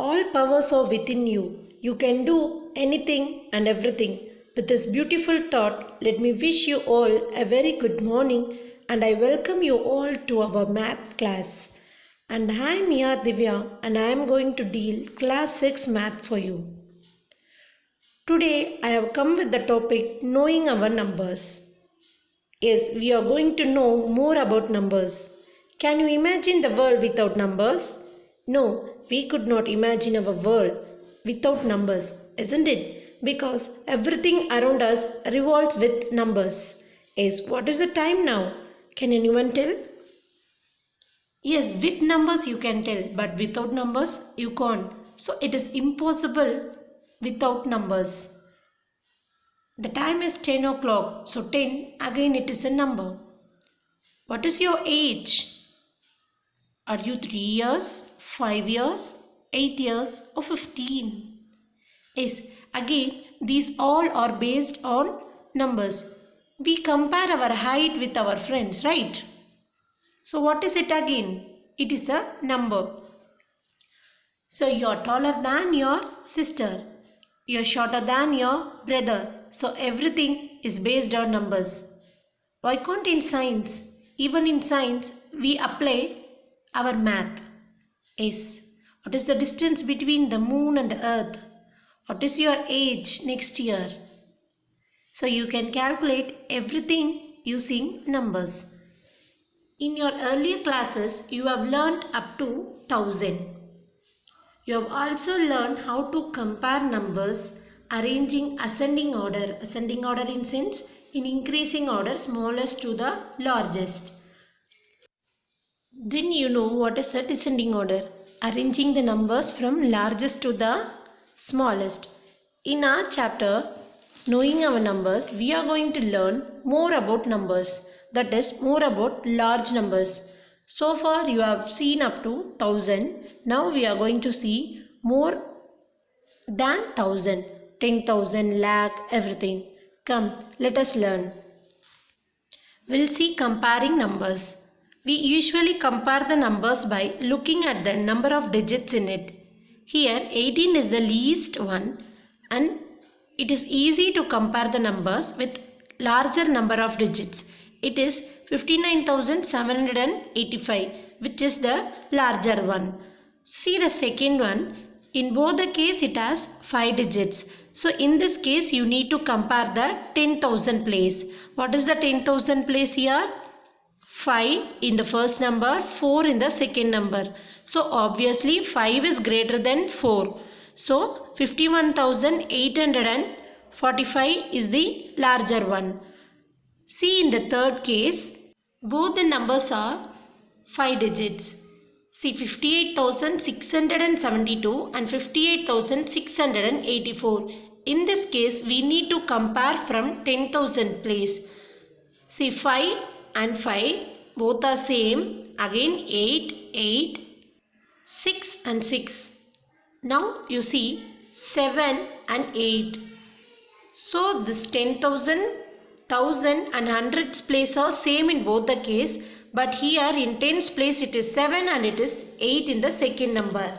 All powers are within you. You can do anything and everything. With this beautiful thought, let me wish you all a very good morning and I welcome you all to our math class. And I am Mia Divya and I am going to deal class 6 math for you. Today I have come with the topic knowing our numbers. Yes, we are going to know more about numbers. Can you imagine the world without numbers? No, we could not imagine our world without numbers, isn't it? Because everything around us revolves with numbers. Yes, what is the time now? Can anyone tell? Yes, with numbers you can tell, but without numbers you can't. So it is impossible without numbers. The time is 10 o'clock, so 10 again it is a number. What is your age? Are you 3 years, 5 years, 8 years or 15? Yes, again these all are based on numbers. We compare our height with our friends, right? So what is it again? It is a number. So you are taller than your sister. You are shorter than your brother. So everything is based on numbers. Why can't in science? Even in science we apply our math. Yes. What is the distance between the moon and the earth? What is your age next year? So you can calculate everything using numbers. In your earlier classes you have learned up to 1000. You have also learned how to compare numbers arranging ascending order. Ascending order in sense in increasing order, smallest to the largest. Then you know what is a descending order. Arranging the numbers from largest to the smallest. In our chapter, knowing our numbers, we are going to learn more about numbers. That is more about large numbers. So far you have seen up to 1000. Now we are going to see more than 1000. 10,000, lakh, everything. Come, let us learn. We'll see comparing numbers. We usually compare the numbers by looking at the number of digits in it. Here 18 is the least one and it is easy to compare the numbers with larger number of digits. It is 59,785 which is the larger one. See the second one. In both the case it has 5 digits. So in this case you need to compare the 10,000 place. What is the 10,000 place here? 5 in the first number, 4 in the second number. So obviously 5 is greater than 4. So 51,845 is the larger one. See in the third case, both the numbers are 5 digits. See 58,672 and 58,684. In this case we need to compare from 10,000 place. See 5 and 5 both are same. Again 8, 8, 6 and 6. Now you see 7 and 8. So this 10,000, 1000 and hundreds place are same in both the case. But here in tens place it is 7 and it is 8 in the second number.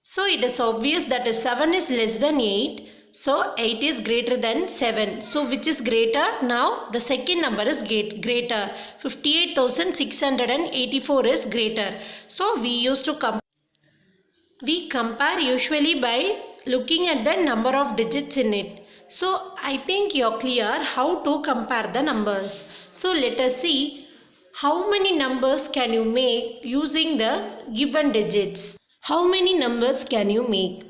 So it is obvious that 7 is less than 8. So 8 is greater than 7. So which is greater? Now the second number is greater. 58,684 is greater. So we used to compare usually by looking at the number of digits in it. So I think you are clear how to compare the numbers. So let us see how many numbers can you make using the given digits. How many numbers can you make?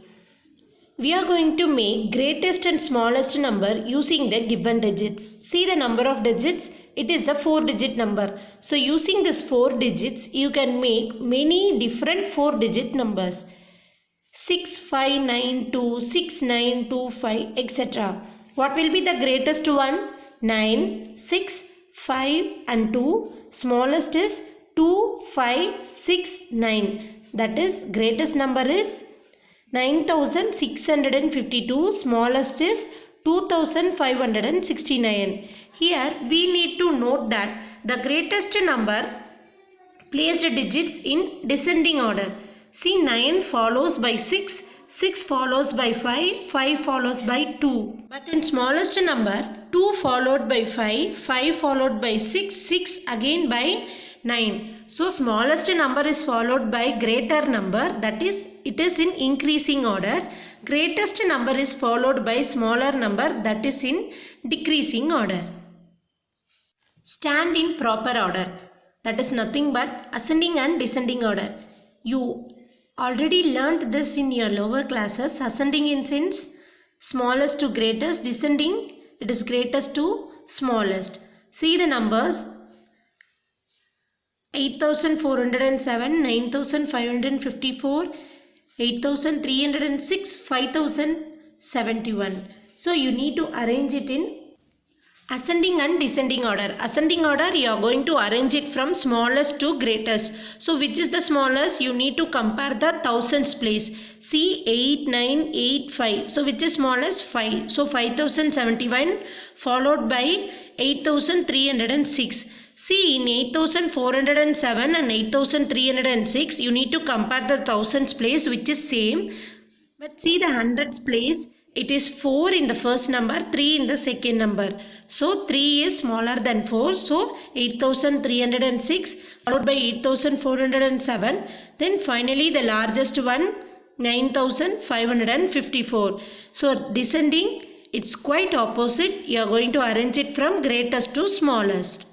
We are going to make greatest and smallest number using the given digits. See the number of digits? It is a 4-digit number. So using this 4 digits, you can make many different 4-digit numbers. 6592, 6925, etc. What will be the greatest one? 9, 6, 5 and 2. Smallest is 2, 5, 6, 9. That is greatest number is 9,652. Smallest is 2,569. Here we need to note that the greatest number placed digits in descending order. See, 9 follows by 6, 6 follows by 5, 5 follows by 2. But in smallest number, 2 followed by 5, 5 followed by 6, 6 again by 9. So smallest number is followed by greater number, that is it is in increasing order. Greatest number is followed by smaller number, that is in decreasing order. Stand in proper order, that is nothing but ascending and descending order. You already learnt this in your lower classes. Ascending in sense smallest to greatest, descending it is greatest to smallest. See the numbers: 8407, 9554, 8306, 5071. So you need to arrange it in ascending and descending order. Ascending order, you are going to arrange it from smallest to greatest. So which is the smallest? You need to compare the thousands place. See, 8985. So which is smallest? 5. So 5071 followed by 8306. See, in 8407 and 8306, you need to compare the thousands place, which is same. But see the hundreds place, it is 4 in the first number, 3 in the second number. So 3 is smaller than 4. So 8306 followed by 8407. Then finally the largest one, 9554. So descending, it's quite opposite. You are going to arrange it from greatest to smallest.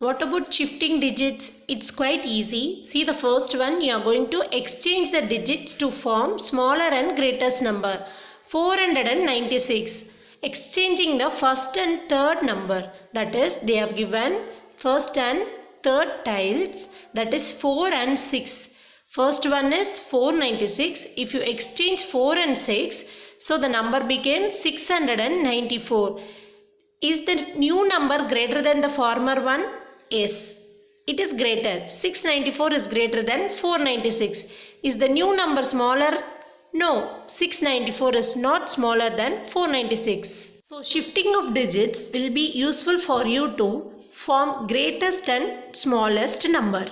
What about shifting digits? It's quite easy. See the first one, you are going to exchange the digits to form smaller and greatest number. 496. Exchanging the first and third number, that is they have given first and third tiles, that is 4 and 6. First one is 496. If you exchange 4 and 6, so the number became 694. Is the new number greater than the former one? Yes, it is greater. 694 is greater than 496. Is the new number smaller? No, 694 is not smaller than 496. So shifting of digits will be useful for you to form greatest and smallest number.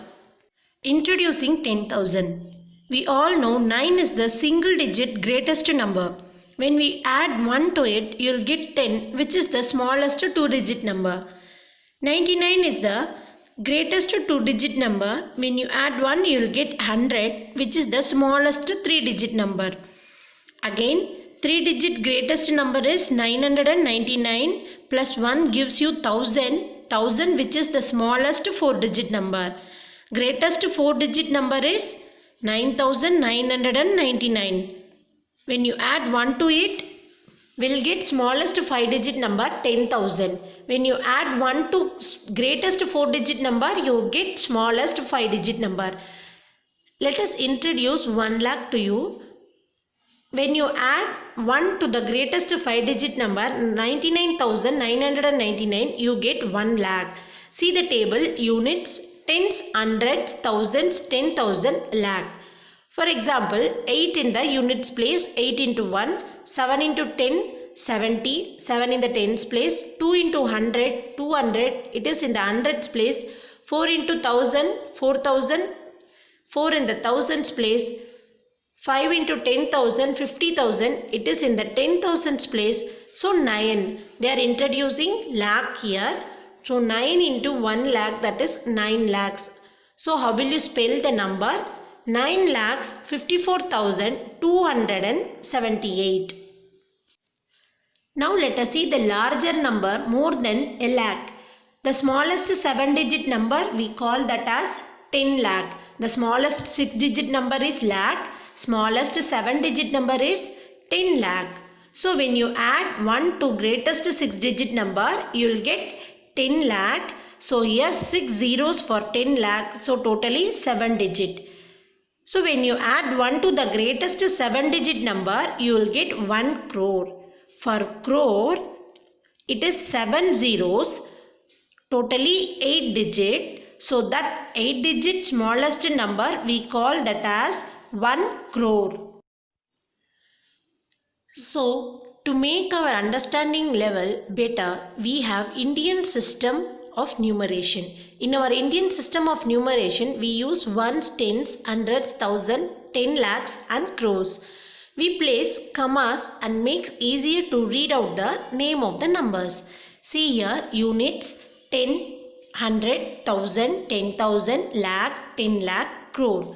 Introducing 10,000. We all know 9 is the single digit greatest number. When we add 1 to it, you will get 10, which is the smallest 2-digit number. 99 is the greatest 2-digit number. When you add 1, you will get 100, which is the smallest 3-digit number. Again, 3-digit greatest number is 999 plus 1 gives you 1000. 1000, which is the smallest 4-digit number. Greatest 4-digit number is 9999. When you add 1 to it, we'll get smallest 5-digit number 10,000. When you add 1 to greatest 4-digit number, you get smallest 5-digit number. Let us introduce 1 lakh to you. When you add 1 to the greatest 5-digit number 99,999, you get 1 lakh. See the table: units, tens, hundreds, thousands, 10,000, lakh. For example, 8 in the units place, 8 into 1, 7 into 10, 70, 7 in the tens place, 2 into 100, 200, it is in the hundreds place, 4 into 1000, 4000, 4 in the thousands place, 5 into 10,000, 50,000, it is in the 10,000s place. So 9, they are introducing lakh here. So 9 into 1 lakh, that is 9 lakhs. So how will you spell the number? 9,54,278. Now let us see the larger number more than a lakh. The smallest 7-digit number we call that as 10 lakh. The smallest 6-digit number is lakh. Smallest 7-digit number is 10 lakh. So when you add 1 to greatest 6-digit number, you will get 10 lakh. So here 6 zeros for 10 lakh. So totally 7-digit. So when you add 1 to the greatest 7-digit number, you will get 1 crore. For crore, it is 7 zeros, totally 8 digit. So that 8 digit smallest number we call that as 1 crore. So to make our understanding level better, we have Indian system of numeration. In our Indian system of numeration, we use ones, tens, hundreds, thousand, 10 lakhs and crores. We place commas and make easier to read out the name of the numbers. See here, units, 10, 100, 1000, 10,000, lakh, 10 lakh, crore.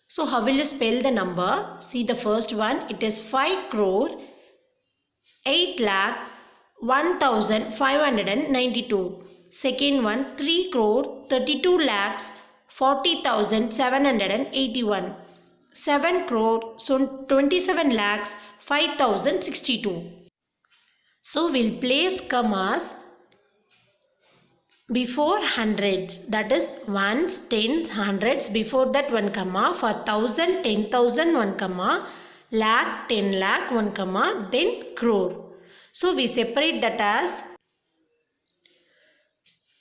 So how will you spell the number? See the first one, it is 5 crore, 8 lakh, 1592. Second one, 3 crore, 32 lakhs, 40,781. 7 crore, so 27 lakhs, 5,062. So we'll place commas before hundreds, that is ones, tens, hundreds, before that 1 comma, for 1000, 10,000, 1 comma, lakh, 10 lakh, 1 comma, then crore. So we separate that as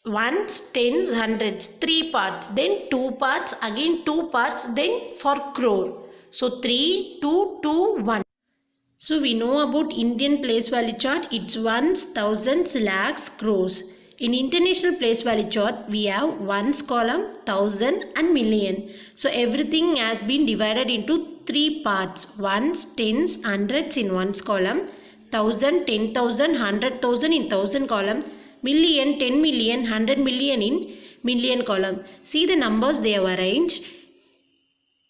ones, tens, hundreds, 3 parts, then 2 parts, again 2 parts, then for crore. So 3, 2, 2, 1. So we know about Indian place value chart, it's ones, thousands, lakhs, crores. In international place value chart, we have ones column, thousand and million. So everything has been divided into 3 parts. Ones, tens, hundreds in ones column, 1000, 10,000, 100,000 in thousand column, million, 10 million, 100 million in million column. See the numbers they have arranged.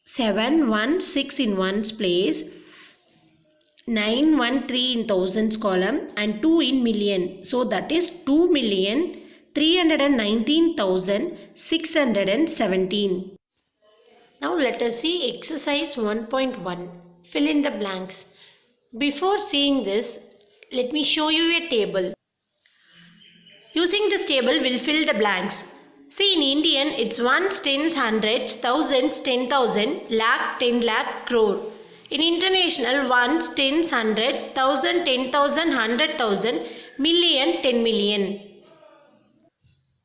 7, 1, 6 in ones place, 9, 1, 3 in thousands column and 2 in million. So that is 2,319,617. Now let us see exercise 1.1. Fill in the blanks. Before seeing this, let me show you a table. Using this table, we'll fill the blanks. See, in Indian, it's ones, tens, hundreds, thousands, 10,000, lakh, 10 lakh, crore. In international, ones, tens, hundreds, 1000, 10,000, 100,000, million, 10 million.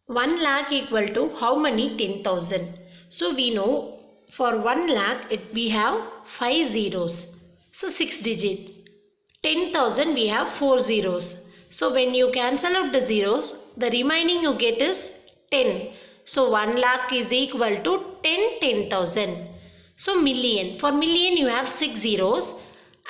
1 lakh equal to how many? 10,000. So we know for 1 lakh we have 5 zeros. So 6 digit. 10,000 we have 4 zeros. So when you cancel out the zeros, the remaining you get is 10. So 1 lakh is equal to 10,000. So million. For million you have 6 zeros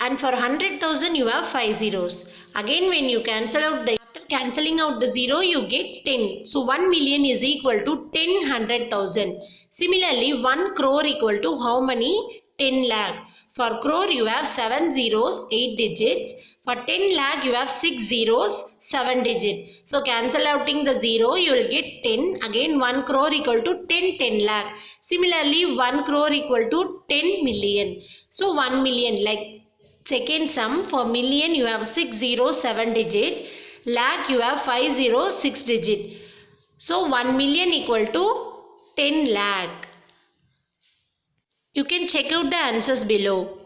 and for 100,000 you have 5 zeros. Again when you cancel out the, after cancelling out the zero you get 10. So 1 million is equal to 100,000. Similarly 1 crore equal to how many? 10 lakh. For crore you have 7 zeros, 8 digits. For 10 lakh you have 6 zeros, 7 digits. So cancel outing the 0 you will get 10. Again 1 crore equal to 10 lakh. Similarly 1 crore equal to 10 million. So 1 million, like second sum, for million you have 6 zeros, 7 digit. Lakh you have 5 zeros, 6 digit. So 1 million equal to 10 lakh. You can check out the answers below.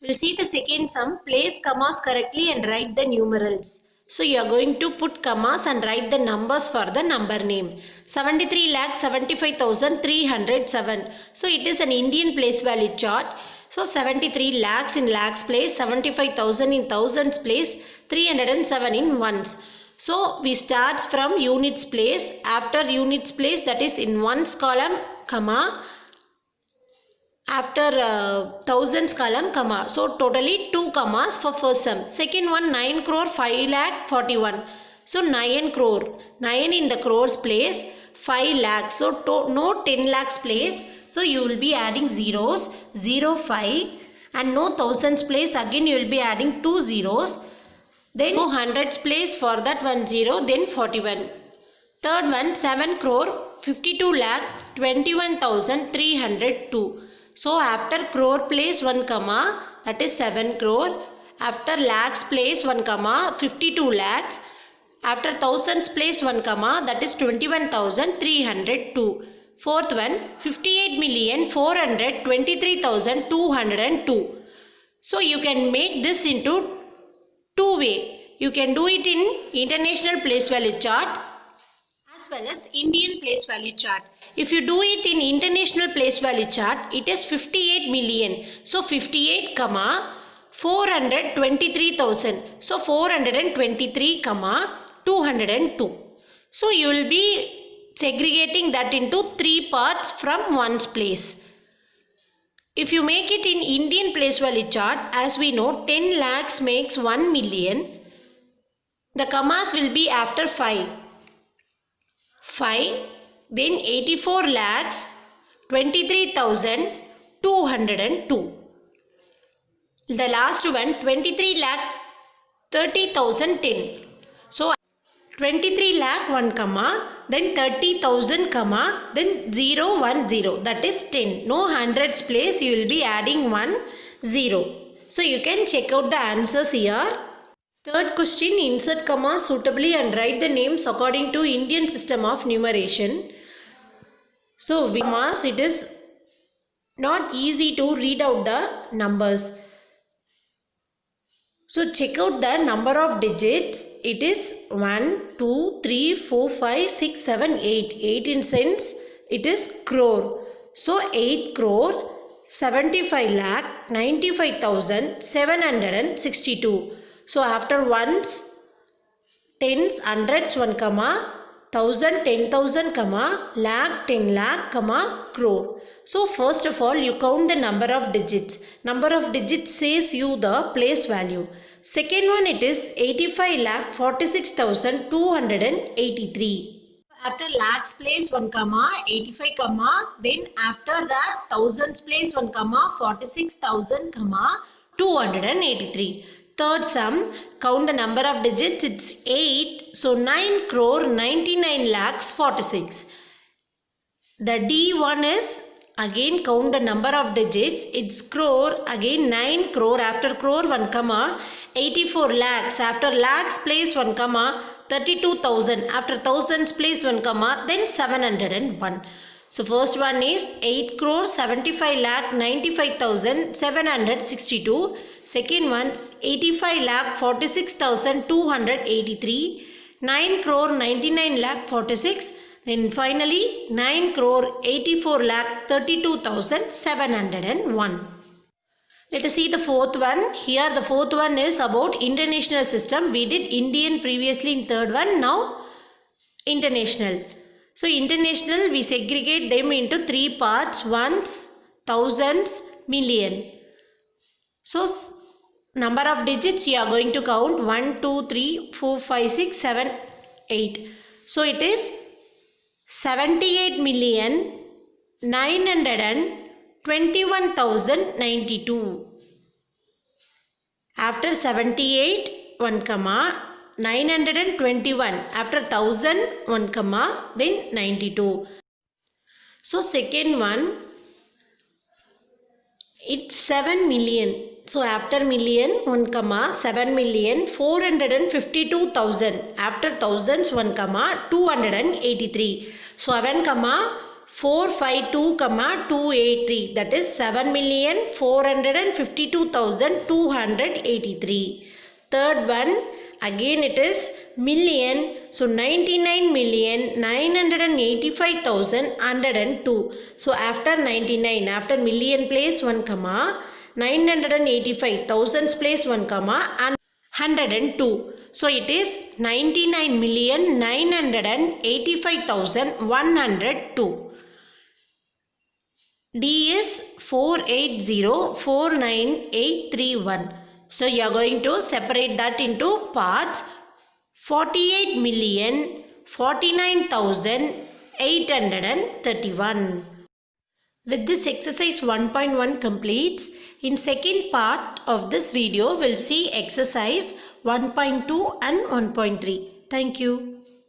We'll see the second sum. Place commas correctly and write the numerals. So you are going to put commas and write the numbers for the number name. 73,75,307. So it is an Indian place value chart. So 73 lakhs in lakhs place, 75,000 in thousands place, 307 in ones. So we start from units place. After units place, that is in ones column, comma. After thousands column, comma. So totally 2 commas for first sum. Second one, 9 crore 5 lakh 41. So 9 crore. 9 in the crores place, 5 lakhs. So no 10 lakhs place. So you will be adding zeros, 0, 5. And no thousands place, again you will be adding 2 zeros. Then no hundreds place, for that 1 0, then 41. Third one, 7 crore 52 lakh 21,302. So after crore place 1 comma, that is 7 crore. After lakhs place 1 comma, 52 lakhs. After thousands place 1 comma, that is 21,302. Fourth one, 58,423,202. So you can make this into 2 ways. You can do it in international place value chart as well as Indian place value chart. If you do it in international place value chart, it is 58 million. So 58 comma 423,000. So 423 comma 202. So you will be segregating that into 3 parts from ones place. If you make it in Indian place value chart, as we know 10 lakhs makes 1 million. The commas will be after 5. 5, then 84 lakhs, 23,202. The last one 23 lakh 30,010. So 23 lakh 1 comma, then 30,000 comma, then 0 1 0, that is 10. No hundreds place, you will be adding 1 0. So you can check out the answers here. Third question, insert comma suitably and write the names according to Indian system of numeration. So with commas it is not easy to read out the numbers. So check out the number of digits. It is 1, 2, 3, 4, 5, 6, 7, 8. 8 in cents, it is crore. So 8 crore 75 lakh 95,762. So after ones, tens, hundreds 1 comma, thousand 10,000 comma, lakh 10 lakh comma, crore. So first of all you count the number of digits. Number of digits says you the place value. Second one it is 85 lakh 46,283. After lakhs place 1 comma, 85 comma, then after that thousands place 1 comma, 46,000 comma, 283. Third sum, count the number of digits, it's 8. So 9 crore 99 lakhs 46. The D1 is, again count the number of digits, it's crore, again 9 crore, after crore 1 comma, 84 lakhs, after lakhs place 1 comma, 32,000, after thousands place 1 comma, then 701. So first one is 8 crore 75 lakh 95,762. Second one 85 lakh 46,283. 9 crore 99 lakh 46. Then finally 9 crore 84 lakh 32,701. Let us see the fourth one. Here the fourth one is about international system. We did Indian previously in third one. Now international. So international we segregate them into 3 parts. Ones, thousands, million. So number of digits you are going to count 1, 2, 3, 4, 5, 6, 7, 8. So it is 78,921,092. After 78, 1 comma, 921. After 1000, 1 comma, then 92. So second one, it's 7 million. So after million, 1 comma, 7,452,000. After thousands, 1 comma, 283. So 7 comma, 452 comma 283, that is 7,452,283. Third one, again it is million. So 99,985,102. So after 99, after million place 1 comma, 985, thousands place 1 comma, and 102. So it is 99,985,102. D is 480,49831. So you are going to separate that into parts. 48,049,831. With this exercise 1.1 completes. In second part of this video, we'll see exercise 1.2 and 1.3. Thank you.